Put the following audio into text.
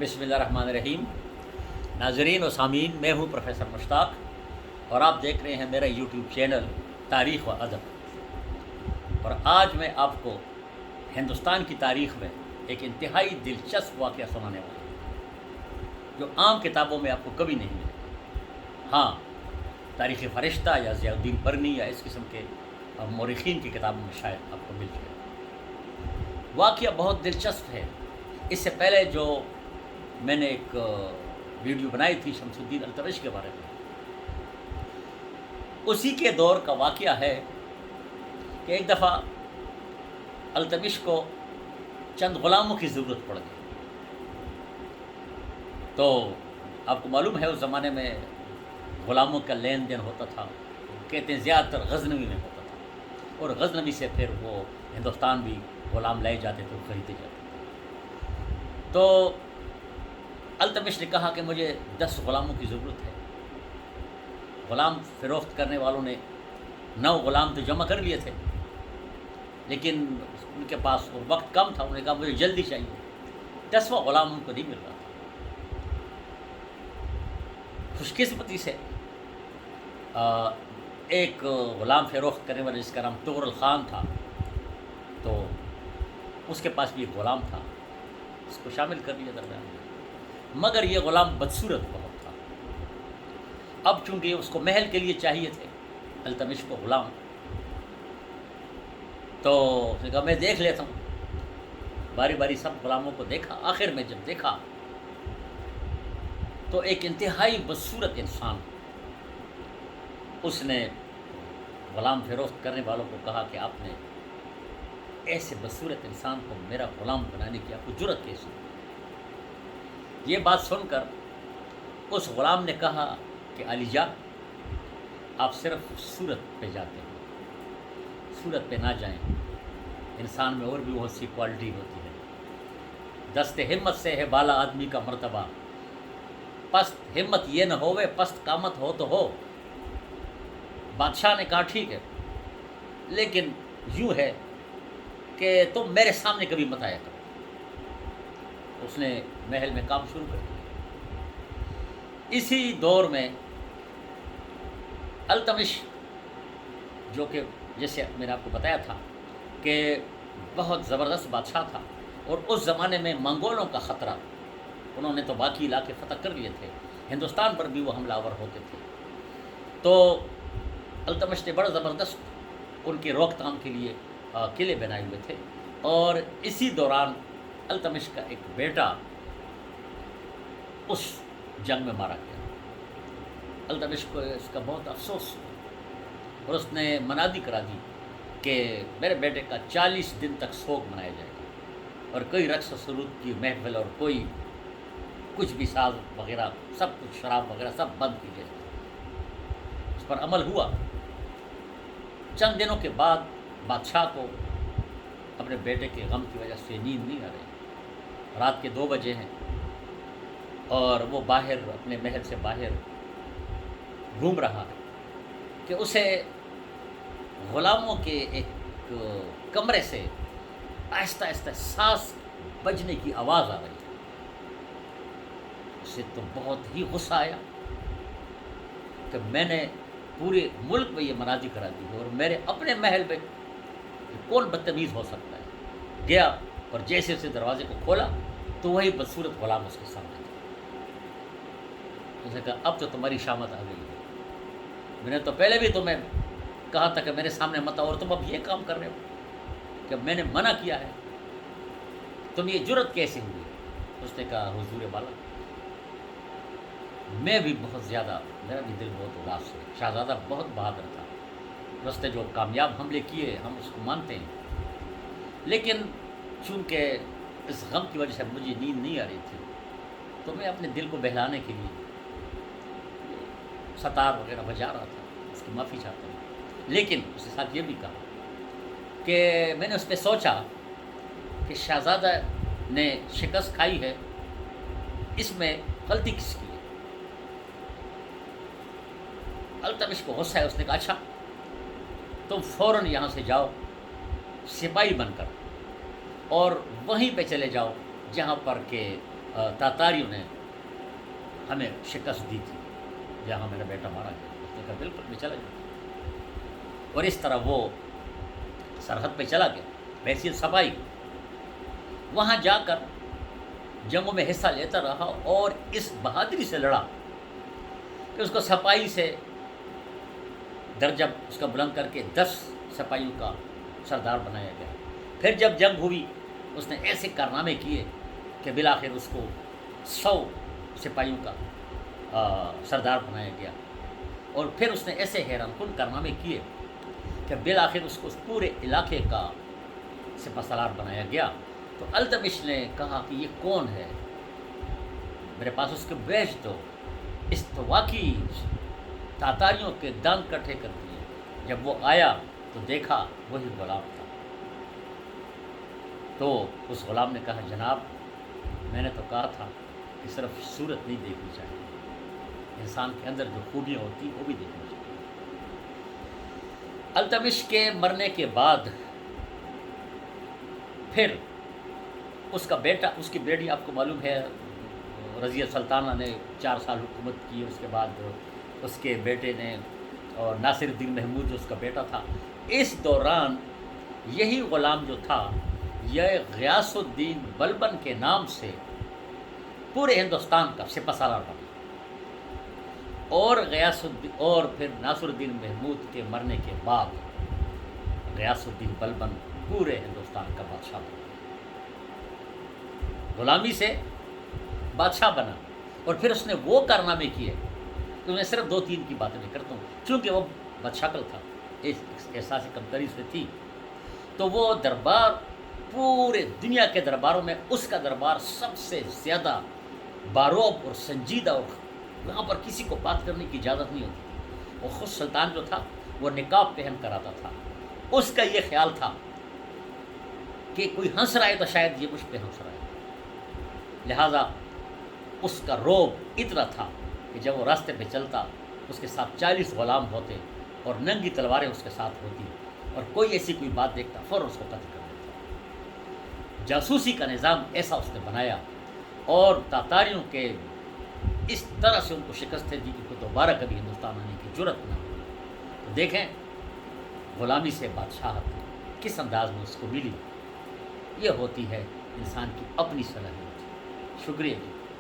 بسم اللہ الرحمن الرحیم۔ ناظرین و سامعین، میں ہوں پروفیسر مشتاق اور آپ دیکھ رہے ہیں میرا یوٹیوب چینل تاریخ و ادب۔ اور آج میں آپ کو ہندوستان کی تاریخ میں ایک انتہائی دلچسپ واقعہ سنانے والا ہوں جو عام کتابوں میں آپ کو کبھی نہیں ملے گا۔ ہاں، تاریخ فرشتہ یا ضیاء الدین برنی یا اس قسم کے مورخین کی کتابوں میں شاید آپ کو مل جائے۔ واقعہ بہت دلچسپ ہے۔ اس سے پہلے جو میں نے ایک ویڈیو بنائی تھی شمس الدین التمش کے بارے میں، اسی کے دور کا واقعہ ہے کہ ایک دفعہ التمش کو چند غلاموں کی ضرورت پڑ گئی۔ تو آپ کو معلوم ہے اس زمانے میں غلاموں کا لین دین ہوتا تھا، کہتے ہیں زیادہ تر غزنوی میں ہوتا تھا، اور غزنوی سے پھر وہ ہندوستان بھی غلام لائے جاتے تھے، خریدے جاتے تھے۔ تو التمش نے کہا کہ مجھے 10 غلاموں کی ضرورت ہے۔ غلام فروخت کرنے والوں نے 9 غلام تو جمع کر لیے تھے، لیکن ان کے پاس وہ وقت کم تھا۔ انہوں نے کہا مجھے جلدی چاہیے۔ 10واں غلام ان کو نہیں مل رہا تھا۔ خوش قسمتی سے ایک غلام فروخت کرنے والا جس کا نام تغرل خان تھا، تو اس کے پاس بھی ایک غلام تھا، اس کو شامل کر لیا درمیان میں۔ مگر یہ غلام بدصورت بہت تھا۔ اب چونکہ اس کو محل کے لیے چاہیے تھے التمش کو غلام، تو اس نے کہا میں دیکھ لیتا ہوں۔ باری باری سب غلاموں کو دیکھا۔ آخر میں جب دیکھا تو ایک انتہائی بدصورت انسان، اس نے غلام فروخت کرنے والوں کو کہا کہ آپ نے ایسے بدصورت انسان کو میرا غلام بنانے کی آپ کو جرأت کیسے ہوئی؟ یہ بات سن کر اس غلام نے کہا کہ علی جان، آپ صرف صورت پہ جاتے ہیں، صورت پہ نہ جائیں۔ انسان میں اور بھی بہت سی کوالٹی ہوتی ہے۔ دست ہمت سے ہے بالا آدمی کا مرتبہ، پست ہمت یہ نہ ہوئے پست قامت ہو تو ہو۔ بادشاہ نے کہا ٹھیک ہے، لیکن یوں ہے کہ تم میرے سامنے کبھی مت آیا کرو۔ اس نے محل میں کام شروع کر دیا۔ اسی دور میں التمش، جو کہ جیسے میں نے آپ کو بتایا تھا کہ بہت زبردست بادشاہ تھا، اور اس زمانے میں منگولوں کا خطرہ، انہوں نے تو باقی علاقے فتح کر لیے تھے، ہندوستان پر بھی وہ حملہ آور ہوتے تھے۔ تو التمش نے بڑا زبردست ان کی روک تھام کے لیے قلعے بنائے ہوئے تھے، اور اسی دوران التمش کا ایک بیٹا اس جنگ میں مارا گیا۔ التمش کو اس کا بہت افسوس ہوا، اور اس نے منادی کرا دی کہ میرے بیٹے کا 40 دن تک سوگ منایا جائے گا، اور کوئی رقص و سرود کی محفل اور کوئی کچھ بھی ساز وغیرہ، سب کچھ شراب وغیرہ سب بند کی جائے گی۔ اس پر عمل ہوا۔ چند دنوں کے بعد بادشاہ کو اپنے بیٹے کے غم کی وجہ سے نیند نہیں آ رہی۔ رات کے 2 بجے ہیں، اور وہ باہر اپنے محل سے باہر گھوم رہا ہے کہ اسے غلاموں کے ایک کمرے سے آہستہ آہستہ سانس بجنے کی آواز آ رہی ہے۔ اسے تو بہت ہی غصہ آیا کہ میں نے پورے ملک میں یہ منادی کرا دی ہے، اور میرے اپنے محل میں کون بدتمیز ہو سکتا ہے۔ گیا اور جیسے اسے دروازے کو کھولا تو وہی بدصورت غلام اس کے سامنے تھا۔ اس نے کہا اب تو تمہاری شامت آ گئی ہے، میں نے تو پہلے بھی تمہیں کہا تھا کہ میرے سامنے مت آؤ، اور تم اب یہ کام کر رہے ہو کہ میں نے منع کیا ہے، تم یہ جرأت کیسے ہوئی؟ اس نے کہا حضور بالا، میں بھی بہت زیادہ، میرا بھی دل بہت اداس ہے۔ شہزادہ بہت بہادر تھا، راستے جو کامیاب حملے کیے ہم اس کو مانتے ہیں، لیکن چونکہ اس غم کی وجہ سے مجھے نیند نہیں آ رہی تھی، تو میں اپنے دل کو بہلانے کے لیے ستار وغیرہ بجا رہا تھا، اس کی معافی چاہتا ہوں۔ لیکن اس کے ساتھ یہ بھی کہا کہ میں نے اس پہ سوچا کہ شہزادہ نے شکست کھائی ہے، اس میں غلطی کس کی ہے؟ التمش کو غصہ ہے۔ اس نے کہا اچھا تم فوراً یہاں سے جاؤ سپاہی بن کر، اور وہیں پہ چلے جاؤ جہاں پر کہ تاتاریوں نے ہمیں شکست دی تھی جہاں میرا بیٹا مارا گیا. اس نے کہا بالکل میں چلا گیا، اور اس طرح وہ سرحد پہ چلا گیا بحیثیت سپاہی. وہاں جا کر جنگوں میں حصہ لیتا رہا اور اس بہادری سے لڑا کہ اس کو سپاہی سے درجہ اس کا بلند کر کے 10 سپاہیوں کا سردار بنایا گیا. پھر جب جنگ ہوئی اس نے ایسے کارنامے کیے کہ بالآخر اس کو 100 سپاہیوں کا سردار بنایا گیا. اور پھر اس نے ایسے حیران کن کارنامے کیے کہ بالآخر اس کو اس پورے علاقے کا سپہ سالار بنایا گیا. تو التمش نے کہا کہ یہ کون ہے، میرے پاس اس کے بیچ دو. اس تو واقعی تاتاریوں کے دانت کٹھے کر دیے. جب وہ آیا تو دیکھا وہی غلام تھا. تو اس غلام نے کہا جناب میں نے تو کہا تھا کہ صرف صورت نہیں دیکھنی چاہیے، انسان کے اندر جو خوبیاں ہوتی ہیں وہ بھی دیکھنی چاہیے. التمش کے مرنے کے بعد پھر اس کا بیٹا، اس کی بیٹی آپ کو معلوم ہے رضیہ سلطانہ نے 4 سال حکومت کی. اس کے بعد اس کے بیٹے نے، اور ناصر الدین محمود جو اس کا بیٹا تھا. اس دوران یہی غلام جو تھا یہ غیاث الدین بلبن کے نام سے پورے ہندوستان کا سپہ سالار بنا. اور اور پھر ناصر الدین محمود کے مرنے کے بعد غیاث الدین بلبن پورے ہندوستان کا بادشاہ بنا. غلامی سے بادشاہ بنا. اور پھر اس نے وہ کارنامے کیے تو میں صرف 2-3 کی باتیں میں کرتا ہوں چونکہ وہ بدشکل تھا، احساس کمتری سے تھی. تو وہ دربار پورے دنیا کے درباروں میں اس کا دربار سب سے زیادہ باروب اور سنجیدہ، اور وہاں پر کسی کو بات کرنے کی اجازت نہیں ہوتی تھی. وہ خود سلطان جو تھا وہ نقاب پہن کر آتا تھا. اس کا یہ خیال تھا کہ کوئی ہنس رہا ہے تو شاید یہ مجھ پہ ہنس رہا ہے. لہٰذا اس کا روب اتنا تھا کہ جب وہ راستے پہ چلتا اس کے ساتھ 40 غلام ہوتے اور ننگی تلواریں اس کے ساتھ ہوتی، اور کوئی ایسی کوئی بات دیکھتا فوراً اس کو قتل کر دیتا. جاسوسی کا نظام ایسا اس نے بنایا اور تاتاریوں کے اس طرح سے ان کو شکست دی کہ دوبارہ کبھی ہندوستان آنے کی جرت نہ ہوئی. تو دیکھیں غلامی سے بادشاہت کس انداز میں اس کو ملی. یہ ہوتی ہے انسان کی اپنی صلاحیت. شکریہ جی.